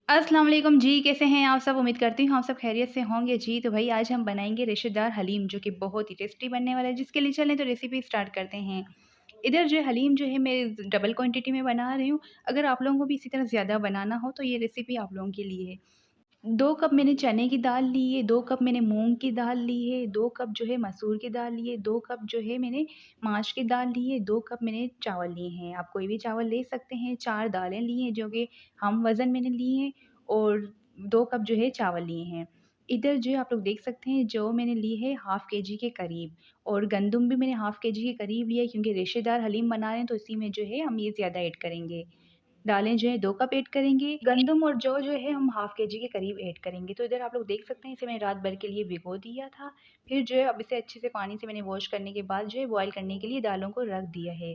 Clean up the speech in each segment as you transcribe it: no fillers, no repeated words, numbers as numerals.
अस्सलाम वालेकुम जी, कैसे हैं आप सब? उम्मीद करती हूँ आप सब खैरियत से होंगे जी। तो भई आज हम बनाएँगे रेशेदार हलीम जो कि बहुत ही टेस्टी बनने वाला है, जिसके लिए चलें तो रेसिपी स्टार्ट करते हैं। इधर जो है हलीम जो है मैं डबल क्वांटिटी में बना रही हूँ। अगर आप लोगों को भी इसी तरह ज़्यादा बनाना हो तो ये रेसिपी आप लोगों के लिए है। 2 कप मैंने चने की दाल ली है, 2 कप मैंने मूँग की दाल ली है, 2 कप जो है मसूर की दाल ली है, 2 कप जो है मैंने माश की दाल ली है, 2 कप मैंने चावल लिए हैं। आप कोई भी चावल ले सकते हैं, 4 दालें ली हैं जो कि हम वज़न मैंने लिए हैं और 2 कप जो है चावल लिए हैं। इधर जो है आप लोग देख सकते हैं जौ मैंने ली है हाफ़ केजी के करीब और गंदुम भी मैंने हाफ़ केजी के करीब लिया है क्योंकि रेशेदार हलीम बना रहे हैं तो इसी में जो है हम ये ज़्यादा ऐड करेंगे। दालें जो है 2 कप ऐड करेंगे, गंदुम और जौ जो है हम हाफ़ केजी के करीब ऐड करेंगे। तो इधर आप लोग देख सकते हैं इसे मैंने रात भर के लिए भिगो दिया था। फिर जो है अब इसे अच्छे से पानी से मैंने वॉश करने के बाद जो है बॉयल करने के लिए दालों को रख दिया है।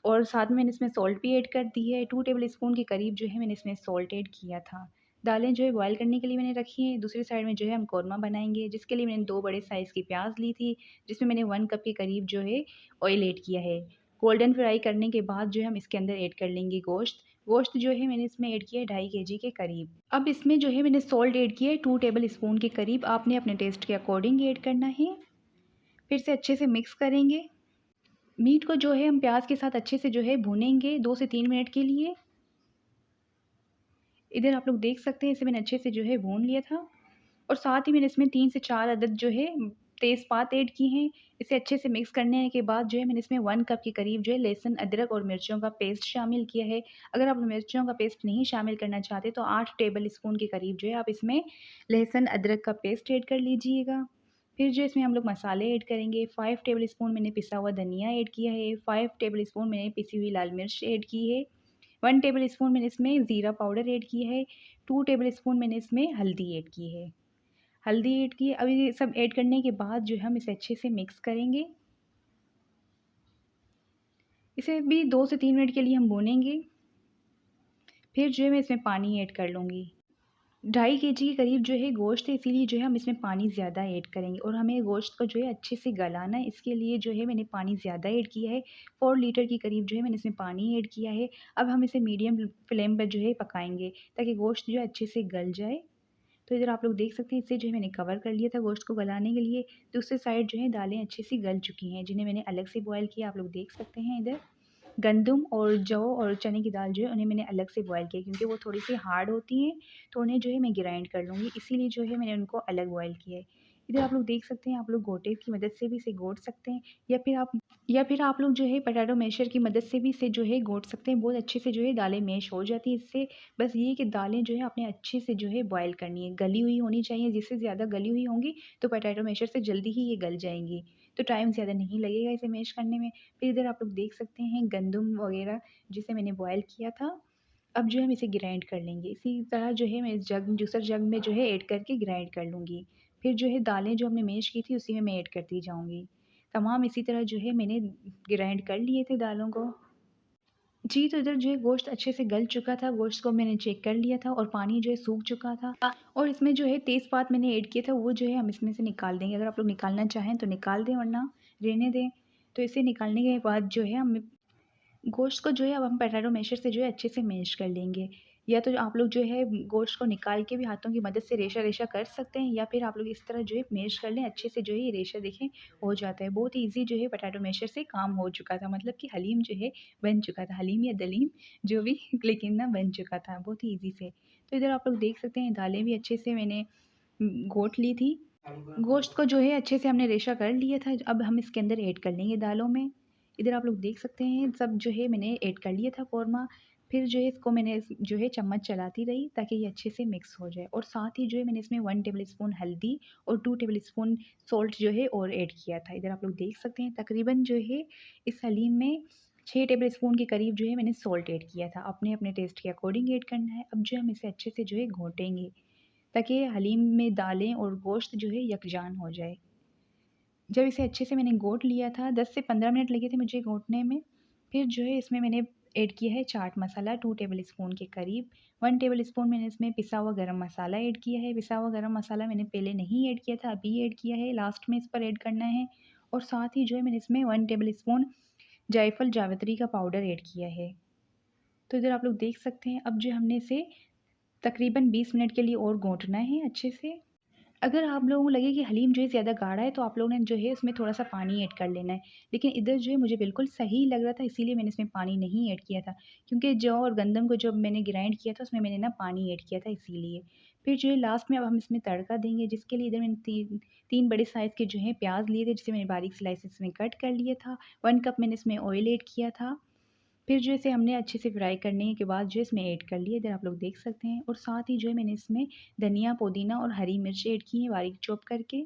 और साथ में मैंने इसमें सॉल्ट भी ऐड कर दी है, 2 टेबल स्पून के करीब जो है मैंने इसमें सॉल्ट ऐड किया था। दालें जो है बॉयल करने के लिए मैंने रखी हैं, दूसरी साइड में जो है हम कोरमा बनाएँगे, जिसके लिए मैंने 2 बड़े साइज़ की प्याज़ ली थी, जिसमें मैंने 1 कप के करीब जो है ऑयल ऐड किया है। गोल्डन फ्राई करने के बाद जो है हम इसके अंदर ऐड कर लेंगे गोश्त। गोश्त जो है मैंने इसमें ऐड किया है 2.5 केजी के करीब। अब इसमें जो है मैंने सॉल्ट ऐड किया है 2 टेबल स्पून के करीब, आपने अपने टेस्ट के अकॉर्डिंग ऐड करना है। फिर से अच्छे से मिक्स करेंगे। मीट को जो है हम प्याज़ के साथ अच्छे से जो है भूनेंगे 2 से 3 मिनट के लिए। इधर आप लोग देख सकते हैं इसे मैंने अच्छे से जो है भून लिया था और साथ ही मैंने इसमें 3 से 4 अदद जो है तेज़पात ऐड की हैं। इसे अच्छे से मिक्स करने के बाद जो है मैंने इसमें 1 कप के करीब जो है लहसुन, अदरक और मिर्चों का पेस्ट शामिल किया है। अगर आप मिर्चों का पेस्ट नहीं शामिल करना चाहते तो 8 टेबल स्पून के करीब जो है आप इसमें लहसुन, अदरक का पेस्ट ऐड कर लीजिएगा। फिर जो इसमें हम लोग मसाले ऐड करेंगे, 5 टेबल स्पून मैंने पिसा हुआ धनिया ऐड किया है, 5 टेबल स्पून मैंने पिसी हुई लाल मिर्च ऐड की है, 1 टेबल स्पून मैंने इसमें ज़ीरा पाउडर ऐड किया है, 2 टेबल स्पून मैंने इसमें हल्दी ऐड की है। हल्दी ऐड की अब ये सब ऐड करने के बाद जो है हम इसे अच्छे से मिक्स करेंगे। इसे भी 2 से 3 मिनट के लिए हम भूनेंगे। फिर जो है मैं इसमें पानी ऐड कर लूँगी। 2.5 केजी के करीब जो है गोश्त है इसीलिए जो है हम इसमें पानी ज़्यादा ऐड करेंगे और हमें गोश्त को जो है अच्छे से गलाना है, इसके लिए जो है मैंने पानी ज़्यादा ऐड किया है। 4 लीटर के करीब जो है मैंने इसमें पानी ऐड किया है। अब हम इसे मीडियम फ्लेम पर जो है पकाएँगे ताकि गोश्त जो है अच्छे से गल जाए। तो इधर आप लोग देख सकते हैं इसे जो है मैंने कवर कर लिया था गोश्त को गलाने के लिए। दूसरी साइड जो है दालें अच्छे से गल चुकी हैं, जिन्हें मैंने अलग से बॉयल किया, आप लोग देख सकते हैं इधर। गंदुम और जौ और चने की दाल जो है उन्हें मैंने अलग से बॉयल किया क्योंकि वो थोड़ी-सी हार्ड होती हैं, तो उन्हें जो है मैं ग्राइंड कर लूँगी, इसीलिए जो है मैंने उनको अलग बॉयल किया है। इधर आप लोग देख सकते हैं, आप लोग घोटे की मदद से भी इसे घोट सकते हैं या फिर आप लोग जो है पोटैटो मैशर की मदद से भी इसे जो है घोट सकते हैं। बहुत अच्छे से जो है दालें मैश हो जाती हैं इससे। बस ये है कि दालें जो है आपने अच्छे से जो है बॉयल करनी है, गली हुई होनी चाहिए। जिससे ज़्यादा गली हुई होंगी तो पोटैटो मैशर से जल्दी ही ये गल जाएँगी, तो टाइम ज़्यादा नहीं लगेगा इसे मैश करने में। फिर इधर आप लोग देख सकते हैं गंदुम वगैरह जिसे मैंने बॉयल किया था। अब जो है हम इसे ग्राइंड कर लेंगे। इसी तरह जो है मैं इस जूसर जग में जो है ऐड करके ग्राइंड कर लूँगी। फिर जो है दालें जो हमने मैश की थी उसी में मैं ऐड करती जाऊँगी। तमाम इसी तरह जो है मैंने ग्राइंड कर लिए थे दालों को। जी, तो इधर जो है गोश्त अच्छे से गल चुका था, गोश्त को मैंने चेक कर लिया था और पानी जो है सूख चुका था और इसमें जो है तेज़पात मैंने ऐड किया था वो जो है हम इसमें से निकाल देंगे। अगर आप लोग निकालना चाहें तो निकाल दें वरना रहने दें। तो इसे निकालने के बाद जो है हम गोश्त को जो है अब हम पोटैटो मैशर से जो है अच्छे से मैश कर लेंगे। या तो आप लोग जो है गोश्त को निकाल के भी हाथों की मदद से रेशा-रेशा कर सकते हैं या फिर आप लोग इस तरह जो है मैश कर लें अच्छे से जो है ये रेशा देखें हो जाता है। बहुत ईज़ी जो है पोटैटो मैशर से काम हो चुका था, मतलब कि हलीम जो है बन चुका था। हलीम या दलीम जो भी लेकिन ना बन चुका था बहुत ही ईज़ी से। तो इधर आप लोग देख सकते हैं दालें भी अच्छे से मैंने घोट ली थी। गोश्त को जो है अच्छे से हमने रेशा कर लिया था, अब हम इसके अंदर ऐड कर लेंगे दालों में। इधर आप लोग देख सकते हैं सब जो है मैंने ऐड कर लिया था कोरमा। फिर जो है इसको मैंने जो है चम्मच चलाती रही ताकि ये अच्छे से मिक्स हो जाए और साथ ही जो है मैंने इसमें 1 टेबल स्पून हल्दी और 2 टेबल स्पून सॉल्ट जो है और ऐड किया था। इधर आप लोग देख सकते हैं तकरीबन जो है इस हलीम में 6 टेबल स्पून के करीब जो है मैंने सॉल्ट ऐड किया था। अपने-अपने टेस्ट के अकॉर्डिंग ऐड करना है। अब जो है हम इसे अच्छे से जो है घोटेंगे ताकि हलीम में दालें और गोश्त जो है यकजान हो जाए। जब इसे अच्छे से मैंने घोट लिया था 10 से 15 मिनट लगे थे मुझे घोटने में। फिर जो है इसमें मैंने ऐड किया है चाट मसाला 2 टेबल स्पून के करीब। 1 टेबल स्पून मैंने इसमें पिसा हुआ गरम मसाला ऐड किया है। पिसा हुआ गरम मसाला मैंने पहले नहीं ऐड किया था, अभी ऐड किया है, लास्ट में इस पर ऐड करना है। और साथ ही जो है मैंने इसमें 1 टेबल स्पून जायफल जावित्री का पाउडर ऐड किया है। तो इधर आप लोग देख सकते हैं अब जो हमने इसे तकरीबन 20 मिनट के लिए और घोंटना है अच्छे से। अगर आप लोगों को लगे कि हलीम जो है ज़्यादा गाढ़ा है तो आप लोगों ने जो है उसमें थोड़ा-सा पानी ऐड कर लेना है। लेकिन इधर जो है मुझे बिल्कुल सही लग रहा था, इसीलिए मैंने इसमें पानी नहीं ऐड किया था। क्योंकि जौ और गंदम को जब मैंने ग्राइंड किया था उसमें मैंने ना पानी ऐड किया था इसीलिए। फिर जो है लास्ट में अब हम इसमें तड़का देंगे, जिसके लिए इधर मैंने 3 बड़े साइज़ के जो है प्याज़ लिए थे, जिसे मैंने बारीक स्लाइसेस में कट कर लिया था। 1 कप मैंने इसमें ऑयल ऐड किया था। फिर जो इसे हमने अच्छे से फ्राई करने के बाद जो इसमें ऐड कर लिया, इधर आप लोग देख सकते हैं। और साथ ही जो है मैंने इसमें धनिया, पुदीना और हरी मिर्च ऐड की है बारीक चॉप करके।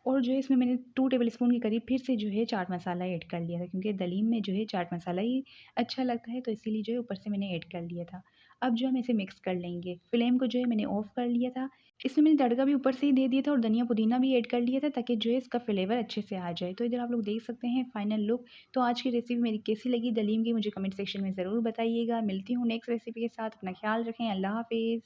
और जो है इसमें मैंने 2 टेबलस्पून के करीब फिर से जो है चाट मसाला ऐड कर लिया था, क्योंकि दलीम में जो है चाट मसाला ही अच्छा लगता है, तो इसीलिए जो है ऊपर से मैंने ऐड कर लिया था। अब जो हम इसे मिक्स कर लेंगे। फ्लेम को जो है मैंने ऑफ़ कर लिया था। इसमें मैंने तड़का भी ऊपर से ही दे दिया था और धनिया पुदीना भी ऐड कर लिया था, ताकि जो है इसका फ्लेवर अच्छे से आ जाए। तो इधर आप लोग देख सकते हैं फाइनल लुक। तो आज की रेसिपी मेरी कैसी लगी दलीम की, मुझे कमेंट सेक्शन में ज़रूर बताइएगा। मिलती हूँ नेक्स्ट रेसिपी के साथ। अपना ख्याल रखें। अल्लाह हाफ़िज़।